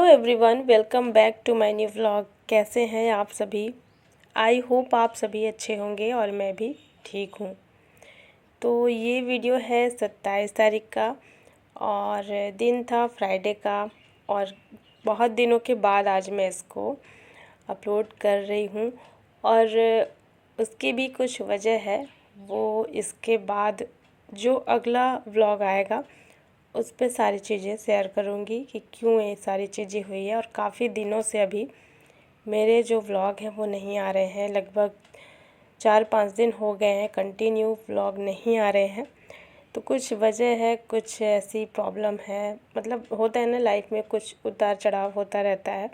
Everyone, welcome back to my new vlog. कैसे हैं आप सभी? आई होप आप सभी अच्छे होंगे और मैं भी ठीक हूँ। तो ये वीडियो है 27 तारीख का और दिन था फ्राइडे का, और बहुत दिनों के बाद आज मैं इसको अपलोड कर रही हूँ। और उसकी भी कुछ वजह है, वो इसके बाद जो अगला व्लॉग आएगा उस पे सारी चीज़ें शेयर करूँगी कि क्यों ये सारी चीज़ें हुई है। और काफ़ी दिनों से अभी मेरे जो व्लॉग हैं वो नहीं आ रहे हैं, लगभग 4-5 दिन हो गए हैं कंटिन्यू व्लॉग नहीं आ रहे हैं। तो कुछ वजह है, कुछ ऐसी प्रॉब्लम है, मतलब होता है ना लाइफ में, कुछ उतार चढ़ाव होता रहता है।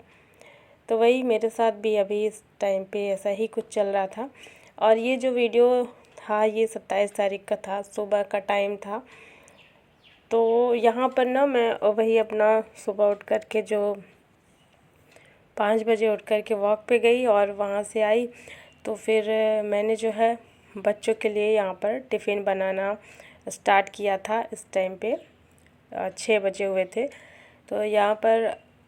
तो वही मेरे साथ भी अभी इस टाइम पे ऐसा ही कुछ चल रहा था। और ये जो वीडियो था ये 27 तारीख का था, सुबह का टाइम था। तो यहाँ पर ना मैं वही अपना सुबह उठ कर के जो 5 बजे उठ कर के वॉक पे गई और वहाँ से आई। तो फिर मैंने जो है बच्चों के लिए यहाँ पर टिफ़िन बनाना स्टार्ट किया था। इस टाइम पे 6 बजे हुए थे। तो यहाँ पर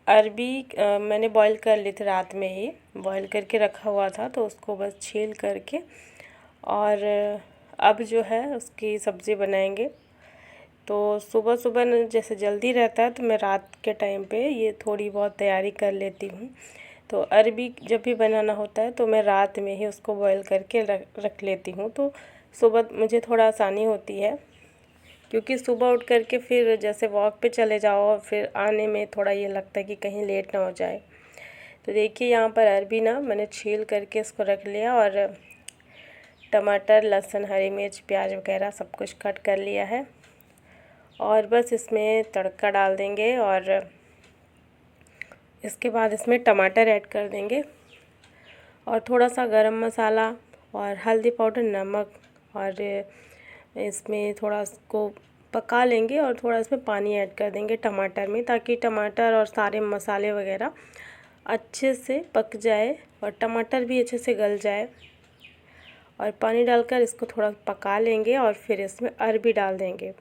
अरबी मैंने बॉईल कर ली थी, रात में ही बॉईल करके रखा हुआ था, तो उसको बस छील करके और अब जो है उसकी सब्ज़ी बनाएंगे। तो सुबह सुबह न जैसे जल्दी रहता है तो मैं रात के टाइम पे ये थोड़ी बहुत तैयारी कर लेती हूँ। तो अरबी जब भी बनाना होता है तो मैं रात में ही उसको बॉईल करके रख लेती हूँ, तो सुबह मुझे थोड़ा आसानी होती है। क्योंकि सुबह उठ करके फिर जैसे वॉक पे चले जाओ और फिर आने में थोड़ा ये लगता है कि कहीं लेट ना हो जाए। तो देखिए यहाँ पर अरबी ना मैंने छील करके इसको रख लिया और टमाटर, लहसुन, हरी मिर्च, प्याज वगैरह सब कुछ कट कर लिया है। और बस इसमें तड़का डाल देंगे और इसके बाद इसमें टमाटर ऐड कर देंगे और थोड़ा सा गरम मसाला और हल्दी पाउडर, नमक, और इसमें थोड़ा इसको पका लेंगे और थोड़ा इसमें पानी ऐड कर देंगे टमाटर में, ताकि टमाटर और सारे मसाले वगैरह अच्छे से पक जाए और टमाटर भी अच्छे से गल जाए। और पानी डालकर इसको थोड़ा पका लेंगे और फिर इसमें अरबी डाल देंगे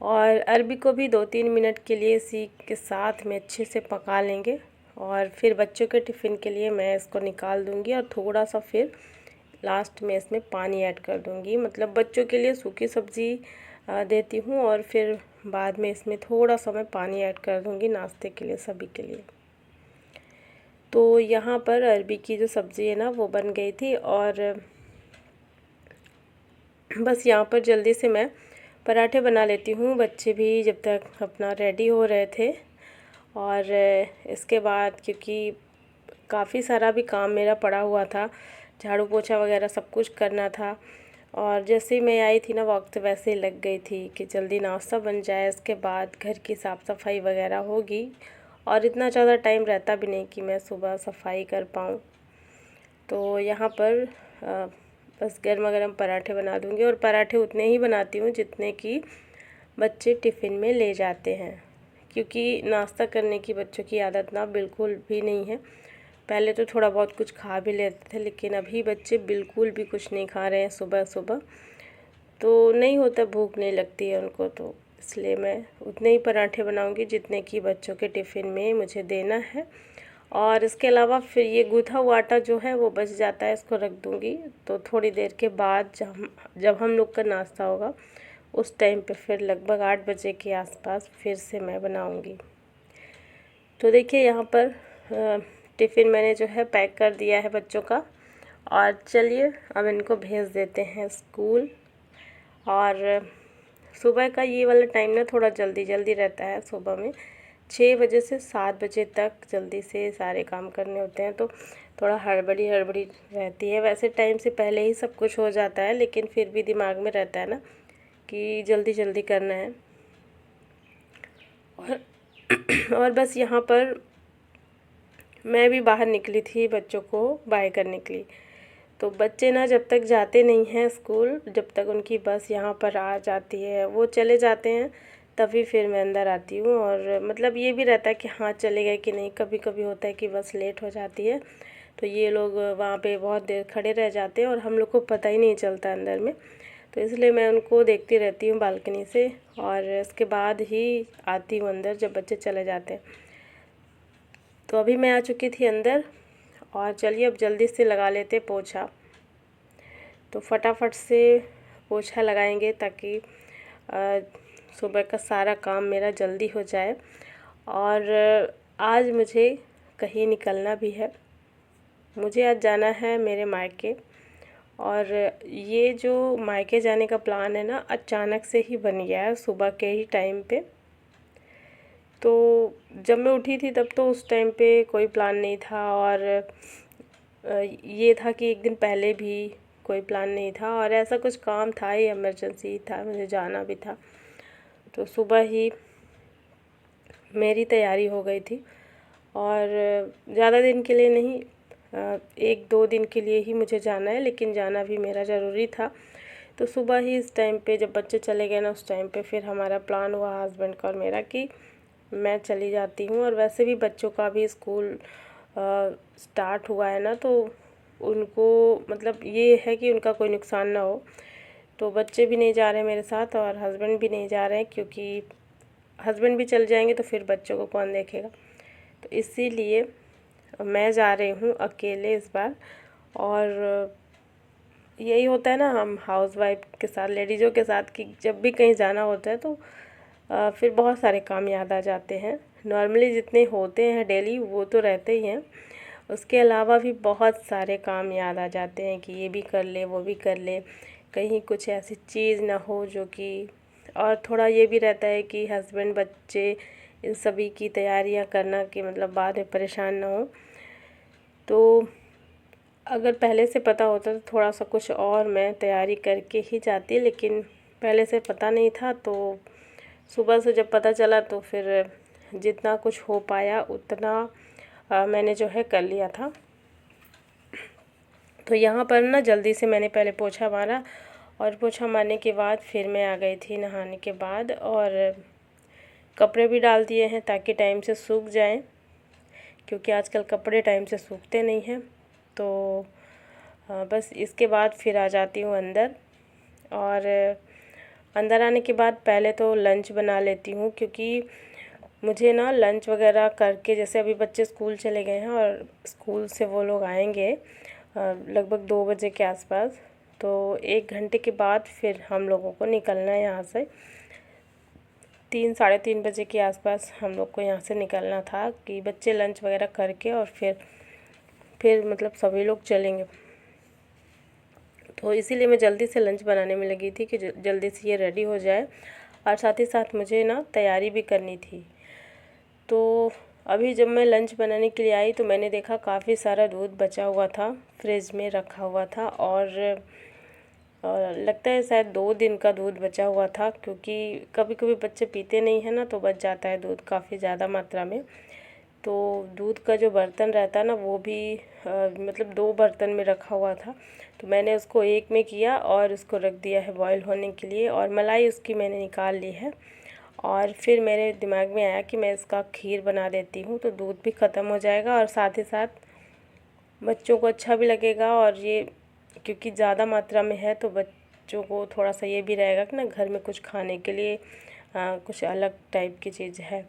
और अरबी को भी 2-3 मिनट के लिए इसी के साथ में अच्छे से पका लेंगे। और फिर बच्चों के टिफ़िन के लिए मैं इसको निकाल दूंगी और थोड़ा सा फिर लास्ट में इसमें पानी ऐड कर दूंगी। मतलब बच्चों के लिए सूखी सब्ज़ी देती हूँ और फिर बाद में इसमें थोड़ा सा मैं पानी ऐड कर दूंगी नाश्ते के लिए सभी के लिए। तो यहाँ पर अरबी की जो सब्ज़ी है ना वो बन गई थी और बस यहाँ पर जल्दी से मैं पराठे बना लेती हूँ। बच्चे भी जब तक अपना रेडी हो रहे थे और इसके बाद क्योंकि काफ़ी सारा भी काम मेरा पड़ा हुआ था, झाड़ू पोछा वगैरह सब कुछ करना था। और जैसे ही मैं आई थी ना वक्त, वैसे ही लग गई थी कि जल्दी नाश्ता बन जाए, इसके बाद घर की साफ़ सफाई वगैरह होगी। और इतना ज़्यादा टाइम रहता भी नहीं कि मैं सुबह सफाई कर पाऊँ। तो यहाँ पर बस गर्मा गर्म पराठे बना दूँगी और पराठे उतने ही बनाती हूँ जितने कि बच्चे टिफ़िन में ले जाते हैं, क्योंकि नाश्ता करने की बच्चों की आदत ना बिल्कुल भी नहीं है। पहले तो थोड़ा बहुत कुछ खा भी लेते थे, लेकिन अभी बच्चे बिल्कुल भी कुछ नहीं खा रहे हैं सुबह सुबह। तो नहीं होता, भूख नहीं लगती है उनको, तो इसलिए मैं उतने ही पराठे बनाऊँगी जितने कि बच्चों के टिफ़िन में मुझे देना है। और इसके अलावा फिर ये गूँथा हुआ आटा जो है वो बच जाता है, इसको रख दूँगी। तो थोड़ी देर के बाद जब हम लोग का नाश्ता होगा उस टाइम पे फिर लगभग 8 बजे के आसपास फिर से मैं बनाऊँगी। तो देखिए यहाँ पर टिफ़िन मैंने जो है पैक कर दिया है बच्चों का, और चलिए अब इनको भेज देते हैं स्कूल। और सुबह का ये वाला टाइम ना थोड़ा जल्दी जल्दी रहता है। सुबह में 6 बजे से 7 बजे तक जल्दी से सारे काम करने होते हैं, तो थोड़ा हड़बड़ी हड़बड़ी रहती है। वैसे टाइम से पहले ही सब कुछ हो जाता है, लेकिन फिर भी दिमाग में रहता है ना कि जल्दी जल्दी करना है। और बस यहाँ पर मैं भी बाहर निकली थी बच्चों को बाय करने के लिए। तो बच्चे ना जब तक जाते नहीं हैं स्कूल, जब तक उनकी बस यहाँ पर आ जाती है, वो चले जाते हैं, तभी फिर मैं अंदर आती हूँ। और मतलब ये भी रहता है कि हाँ चले गए कि नहीं। कभी कभी होता है कि बस लेट हो जाती है, तो ये लोग वहाँ पे बहुत देर खड़े रह जाते हैं और हम लोग को पता ही नहीं चलता अंदर में। तो इसलिए मैं उनको देखती रहती हूँ बालकनी से, और इसके बाद ही आती हूँ अंदर जब बच्चे चले जाते हैं। तो अभी मैं आ चुकी थी अंदर और चलिए अब जल्दी से लगा लेते पोछा। तो फटाफट से पोछा लगाएंगे ताकि सुबह का सारा काम मेरा जल्दी हो जाए। और आज मुझे कहीं निकलना भी है, मुझे आज जाना है मेरे मायके। और ये जो मायके जाने का प्लान है ना, अचानक से ही बन गया है सुबह के ही टाइम पे। तो जब मैं उठी थी तब तो उस टाइम पे कोई प्लान नहीं था, और ये था कि एक दिन पहले भी कोई प्लान नहीं था, और ऐसा कुछ काम था ही, इमरजेंसी था, मुझे जाना भी था। तो सुबह ही मेरी तैयारी हो गई थी, और ज़्यादा दिन के लिए नहीं, 1-2 दिन के लिए ही मुझे जाना है, लेकिन जाना भी मेरा ज़रूरी था। तो सुबह ही इस टाइम पे जब बच्चे चले गए ना, उस टाइम पे फिर हमारा प्लान हुआ हस्बैंड का और मेरा कि मैं चली जाती हूँ। और वैसे भी बच्चों का भी स्कूल स्टार्ट हुआ है ना, तो उनको मतलब ये है कि उनका कोई नुकसान ना हो। तो बच्चे भी नहीं जा रहे मेरे साथ और हस्बैंड भी नहीं जा रहे हैं, क्योंकि हस्बैंड भी चल जाएंगे तो फिर बच्चों को कौन देखेगा। तो इसीलिए मैं जा रही हूँ अकेले इस बार। और यही होता है ना हम हाउसवाइफ के साथ, लेडीज़ों के साथ, कि जब भी कहीं जाना होता है तो फिर बहुत सारे काम याद आ जाते हैं। नॉर्मली जितने होते हैं डेली वो तो रहते ही हैं, उसके अलावा भी बहुत सारे काम याद आ जाते हैं कि ये भी कर ले वो भी कर ले, कहीं कुछ ऐसी चीज़ ना हो जो कि। और थोड़ा ये भी रहता है कि हस्बैंड बच्चे इन सभी की तैयारियां करना कि मतलब बाद में परेशान ना हो। तो अगर पहले से पता होता तो थोड़ा सा कुछ और मैं तैयारी करके ही जाती, लेकिन पहले से पता नहीं था। तो सुबह से जब पता चला तो फिर जितना कुछ हो पाया उतना मैंने जो है कर लिया था। तो यहाँ पर ना जल्दी से मैंने पहले पोछा मारा, और पोछा मारने के बाद फिर मैं आ गई थी नहाने के बाद, और कपड़े भी डाल दिए हैं ताकि टाइम से सूख जाएं, क्योंकि आजकल कपड़े टाइम से सूखते नहीं हैं। तो बस इसके बाद फिर आ जाती हूँ अंदर। और अंदर आने के बाद पहले तो लंच बना लेती हूँ, क्योंकि मुझे ना लंच वगैरह करके, जैसे अभी बच्चे स्कूल चले गए हैं और स्कूल से वो लोग आएंगे लगभग 2 बजे के आसपास। तो 1 घंटे के बाद फिर हम लोगों को निकलना है यहाँ से। 3 साढ़े 3 बजे के आसपास हम लोग को यहाँ से निकलना था कि बच्चे लंच वगैरह करके और फिर मतलब सभी लोग चलेंगे। तो इसीलिए मैं जल्दी से लंच बनाने में लगी थी कि जल्दी से ये रेडी हो जाए, और साथ ही साथ मुझे ना तैयारी भी करनी थी। तो अभी जब मैं लंच बनाने के लिए आई तो मैंने देखा काफ़ी सारा दूध बचा हुआ था, फ्रिज में रखा हुआ था, और लगता है शायद 2 दिन का दूध बचा हुआ था, क्योंकि कभी कभी बच्चे पीते नहीं हैं ना, तो बच जाता है दूध काफ़ी ज़्यादा मात्रा में। तो दूध का जो बर्तन रहता है ना, वो भी मतलब 2 बर्तन में रखा हुआ था। तो मैंने उसको एक में किया और उसको रख दिया है बॉईल होने के लिए, और मलाई उसकी मैंने निकाल ली है। और फिर मेरे दिमाग में आया कि मैं इसका खीर बना देती हूँ, तो दूध भी ख़त्म हो जाएगा और साथ ही साथ बच्चों को अच्छा भी लगेगा। और ये क्योंकि ज़्यादा मात्रा में है तो बच्चों को थोड़ा सा ये भी रहेगा कि ना घर में कुछ खाने के लिए कुछ अलग टाइप की चीज़ है।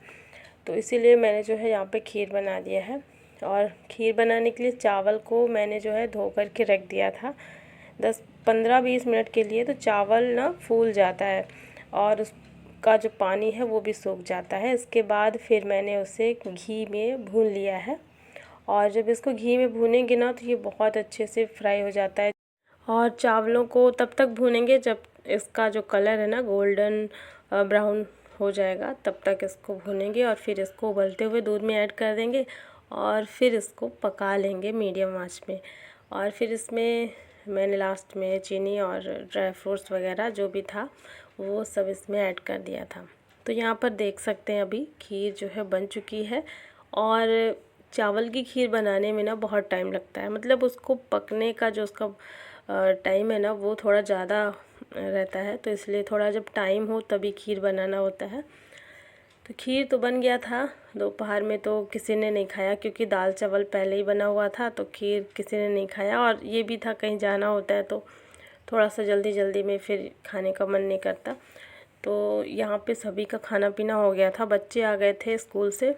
तो इसीलिए मैंने जो है यहाँ पे खीर बना दिया है। और खीर बनाने के लिए चावल को मैंने जो है धो कर के रख दिया था 10-15-20 मिनट के लिए। तो चावल ना फूल जाता है और उसका जो पानी है वो भी सूख जाता है। इसके बाद फिर मैंने उसे घी में भून लिया है, और जब इसको घी में भूनेंगे ना तो ये बहुत अच्छे से फ्राई हो जाता है। और चावलों को तब तक भूनेंगे जब इसका जो कलर है ना गोल्डन ब्राउन हो जाएगा, तब तक इसको भूनेंगे, और फिर इसको उबलते हुए दूध में ऐड कर देंगे और फिर इसको पका लेंगे मीडियम आंच में। और फिर इसमें मैंने लास्ट में चीनी और ड्राई फ्रूट्स वगैरह जो भी था वो सब इसमें ऐड कर दिया था। तो यहाँ पर देख सकते हैं अभी खीर जो है बन चुकी है। और चावल की खीर बनाने में ना बहुत टाइम लगता है, मतलब उसको पकने का जो उसका टाइम है ना वो थोड़ा ज़्यादा रहता है। तो इसलिए थोड़ा जब टाइम हो तभी खीर बनाना होता है। तो खीर तो बन गया था। दोपहर में तो किसी ने नहीं खाया, क्योंकि दाल चावल पहले ही बना हुआ था, तो खीर किसी ने नहीं खाया। और ये भी था कहीं जाना होता है तो थोड़ा सा जल्दी जल्दी में फिर खाने का मन नहीं करता। तो यहाँ पे सभी का खाना पीना हो गया था, बच्चे आ गए थे स्कूल से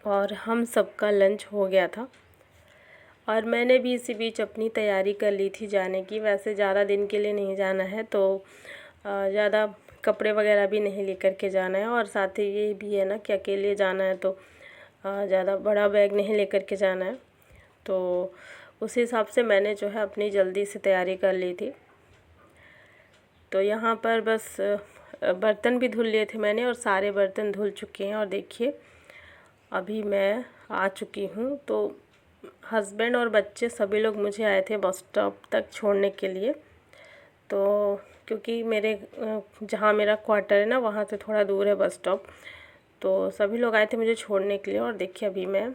और हम सबका लंच हो गया था और मैंने भी इसी बीच अपनी तैयारी कर ली थी जाने की। वैसे ज़्यादा दिन के लिए नहीं जाना है तो ज़्यादा कपड़े वगैरह भी नहीं लेकर के जाना है, और साथ ही ये भी है ना कि अकेले जाना है तो ज़्यादा बड़ा बैग नहीं लेकर के जाना है। तो उस हिसाब से मैंने जो है अपनी जल्दी से तैयारी कर ली थी। तो यहाँ पर बस बर्तन भी धुल लिए थे मैंने और सारे बर्तन धुल चुके हैं। और देखिए अभी मैं आ चुकी हूँ। तो हस्बैंड और बच्चे सभी लोग मुझे आए थे बस स्टॉप तक छोड़ने के लिए। तो क्योंकि मेरे जहाँ मेरा क्वार्टर है ना वहाँ से थोड़ा दूर है बस स्टॉप, तो सभी लोग आए थे मुझे छोड़ने के लिए। और देखिए अभी मैं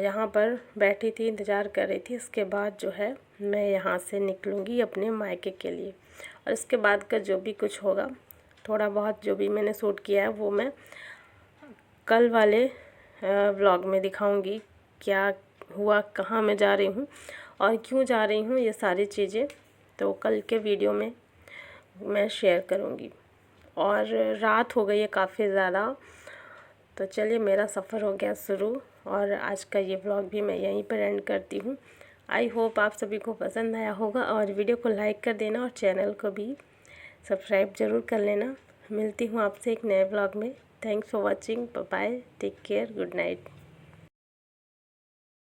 यहाँ पर बैठी थी, इंतज़ार कर रही थी। इसके बाद जो है मैं यहाँ से निकलूँगी अपने मायके के लिए, और इसके बाद का जो भी कुछ होगा, थोड़ा बहुत जो भी मैंने शूट किया है वो मैं कल वाले व्लॉग में दिखाऊंगी। क्या हुआ, कहाँ मैं जा रही हूँ और क्यों जा रही हूँ, ये सारी चीज़ें तो कल के वीडियो में मैं शेयर करूँगी। और रात हो गई है काफ़ी ज़्यादा, तो चलिए मेरा सफ़र हो गया शुरू, और आज का ये व्लॉग भी मैं यहीं पर एंड करती हूँ। आई होप आप सभी को पसंद आया होगा, और वीडियो को लाइक कर देना और चैनल को भी सब्सक्राइब ज़रूर कर लेना। मिलती हूँ आपसे एक नए व्लॉग में। Thanks for watching, bye bye, take care, good night.